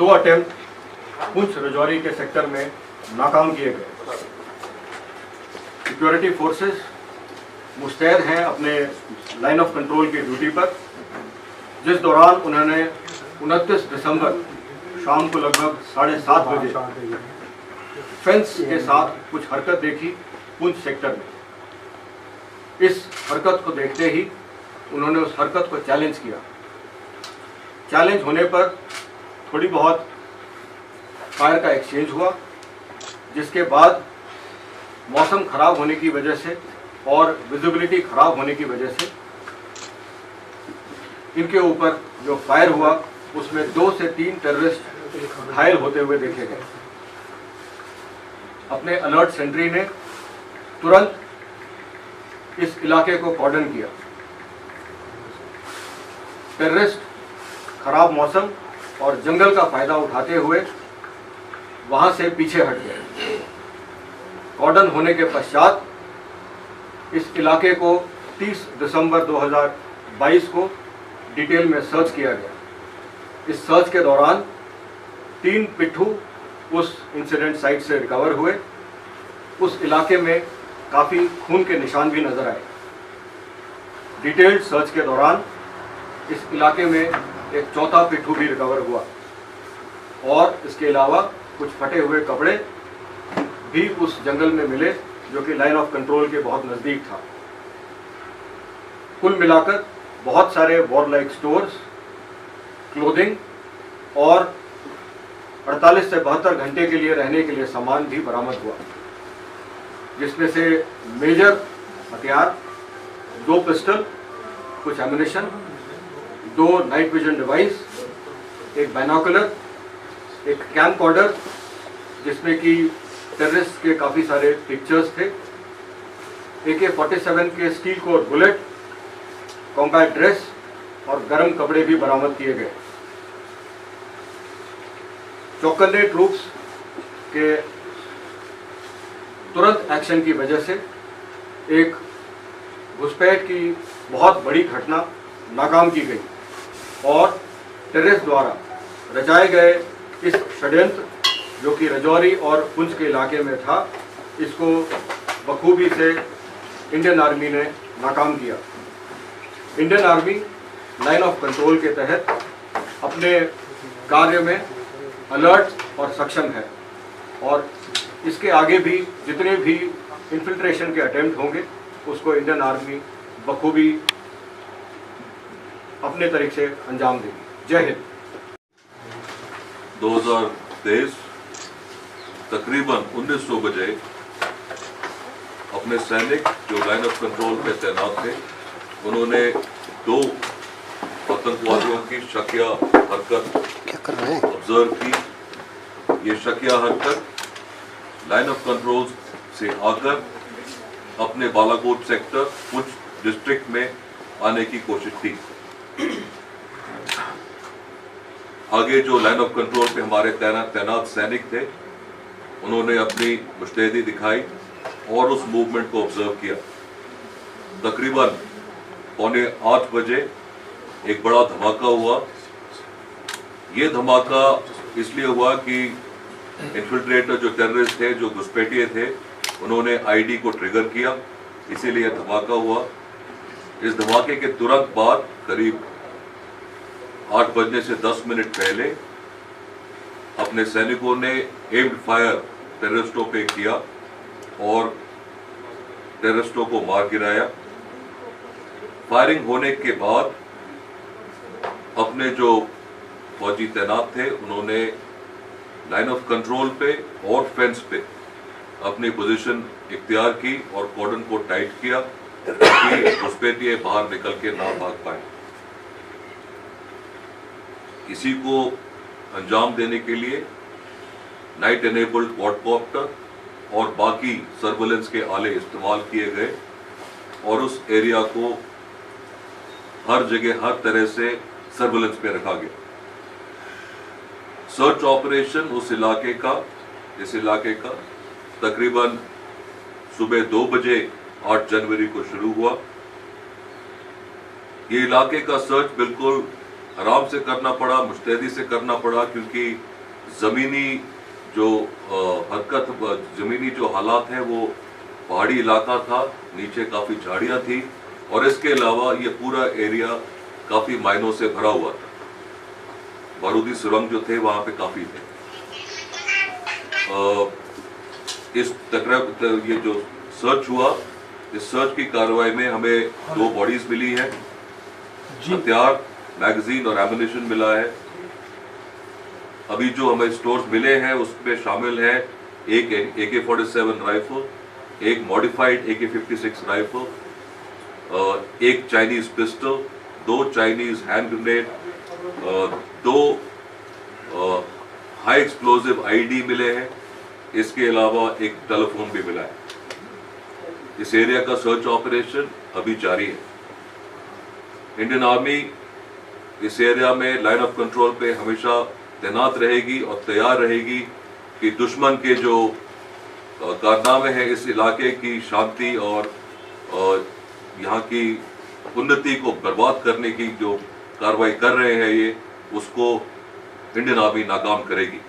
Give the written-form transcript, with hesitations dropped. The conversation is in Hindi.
2 अटेम्प्ट पुंछ रजौरी के सेक्टर में नाकाम किए गए। सिक्योरिटी फोर्सेस मुस्तैद हैं अपने लाइन ऑफ कंट्रोल की ड्यूटी पर, जिस दौरान उन्होंने 29 दिसंबर शाम को लगभग 7:30 बजे फेंस के साथ कुछ हरकत देखी पुंछ सेक्टर में। इस हरकत को देखते ही उन्होंने उस हरकत को चैलेंज किया। चैलेंज होने पर थोड़ी बहुत फायर का एक्सचेंज हुआ, जिसके बाद मौसम खराब होने की वजह से और विजिबिलिटी खराब होने की वजह से इनके ऊपर जो फायर हुआ उसमें 2 से 3 टेररिस्ट घायल होते हुए देखे गए। अपने अलर्ट सेंट्री ने तुरंत इस इलाके को कॉर्डन किया। टेररिस्ट खराब मौसम और जंगल का फायदा उठाते हुए वहां से पीछे हट गए। कॉर्डन होने के पश्चात इस इलाके को 30 दिसंबर 2022 को डिटेल में सर्च किया गया। इस सर्च के दौरान 3 पिट्ठू उस इंसिडेंट साइट से रिकवर हुए। उस इलाके में काफ़ी खून के निशान भी नजर आए। डिटेल्ड सर्च के दौरान इस इलाके में एक चौथा पिट्ठू भी रिकवर हुआ और इसके अलावा कुछ फटे हुए कपड़े भी उस जंगल में मिले, जो कि लाइन ऑफ कंट्रोल के बहुत नज़दीक था। कुल मिलाकर बहुत सारे वॉर-लाइक स्टोर्स, क्लोथिंग और 48 से 72 घंटे के लिए रहने के लिए सामान भी बरामद हुआ, जिसमें से मेजर हथियार 2 पिस्टल, कुछ एम्युनिशन, 2 नाइट विजन डिवाइस, एक बाइनोकुलर, एक कैमकॉर्डर जिसमें कि टेररिस्ट के काफ़ी सारे पिक्चर्स थे, AK-47 के steel core bullet, combat dress और गर्म कपड़े भी बरामद किए गए। चौकन्ने ट्रूप्स के तुरंत एक्शन की वजह से एक घुसपैठ की बहुत बड़ी घटना नाकाम की गई और टेररिस्ट द्वारा रचाए गए इस षड्यंत्र, जो कि रजौरी और पुंछ के इलाके में था, इसको बखूबी से इंडियन आर्मी ने नाकाम किया। Indian army line of control के तहत अपने कार्य में अलर्ट और सक्षम है और इसके आगे भी जितने भी इन्फिल्ट्रेशन के अटेम्प्ट होंगे उसको इंडियन आर्मी बखूबी अपने तरीके से अंजाम देगी। जय हिंद। 2023 तकरीबन 1900 बजे अपने सैनिक जो लाइन ऑफ कंट्रोल पे तैनात थे, उन्होंने 2 आतंकवादियों की शकिया हरकत ऑब्जर्व की। ये शकिया हरकत लाइन ऑफ कंट्रोल से आकर अपने बालाकोट सेक्टर पुंछ डिस्ट्रिक्ट में आने की कोशिश थी। आगे जो लाइन ऑफ कंट्रोल पे हमारे तैनात सैनिक थे, उन्होंने अपनी मुस्तैदी दिखाई और उस मूवमेंट को ऑब्जर्व किया। तकरीबन 7:45 बजे एक बड़ा धमाका हुआ। ये धमाका इसलिए हुआ कि इन्फिल्ट्रेटर जो टेररिस्ट थे, जो घुसपैठिए थे, उन्होंने आईडी को ट्रिगर किया, इसीलिए धमाका हुआ। इस धमाके के तुरंत बाद करीब 8 बजने से 10 मिनट पहले अपने सैनिकों ने एम्ड फायर टेररिस्टों पे किया और टेररिस्टों को मार गिराया। फायरिंग होने के बाद अपने जो फौजी तैनात थे, उन्होंने लाइन ऑफ कंट्रोल पे और फेंस पे अपनी पोजीशन इख्तियार की और कॉर्डन को टाइट किया ताकि घुसपैठिए बाहर निकल के ना भाग पाए। इसी को अंजाम देने के लिए नाइट एनेबल्ड क्वाडकॉप्टर और बाकी सर्वेलेंस के आले इस्तेमाल किए गए और उस एरिया को हर जगह हर तरह से सर्वेलेंस पे रखा गया। सर्च ऑपरेशन इस इलाके का तकरीबन सुबह 2 बजे 8 जनवरी को शुरू हुआ। ये इलाके का सर्च बिल्कुल आराम से करना पड़ा, मुस्तैदी से करना पड़ा, क्योंकि ज़मीनी जो हरकत, ज़मीनी जो हालात हैं वो पहाड़ी इलाका था, नीचे काफ़ी झाड़ियाँ थी और इसके अलावा ये पूरा एरिया काफ़ी माइनों से भरा हुआ था। बारूदी सुरंग जो थे वहाँ पे काफ़ी थे। इस तकरीब ये जो सर्च हुआ, इस सर्च की कार्रवाई में हमें 2 बॉडीज मिली हैं, हथियार, मैगजीन और एमुनिशन मिला है। अभी जो हमें स्टोर्स मिले हैं उसमें शामिल है एक AK-47 राइफल, एक मॉडिफाइड AK-56 राइफल, एक Chinese pistol, 2 Chinese hand grenade, 2 high explosive IED मिले हैं। इसके अलावा एक टेलीफोन भी मिला है। इस एरिया का सर्च ऑपरेशन अभी जारी है। इंडियन आर्मी इस एरिया में लाइन ऑफ कंट्रोल पे हमेशा तैनात रहेगी और तैयार रहेगी कि दुश्मन के जो कारनामे हैं इस इलाके की शांति और यहाँ की उन्नति को बर्बाद करने की जो कार्रवाई कर रहे हैं ये, उसको इंडियन आर्मी नाकाम करेगी।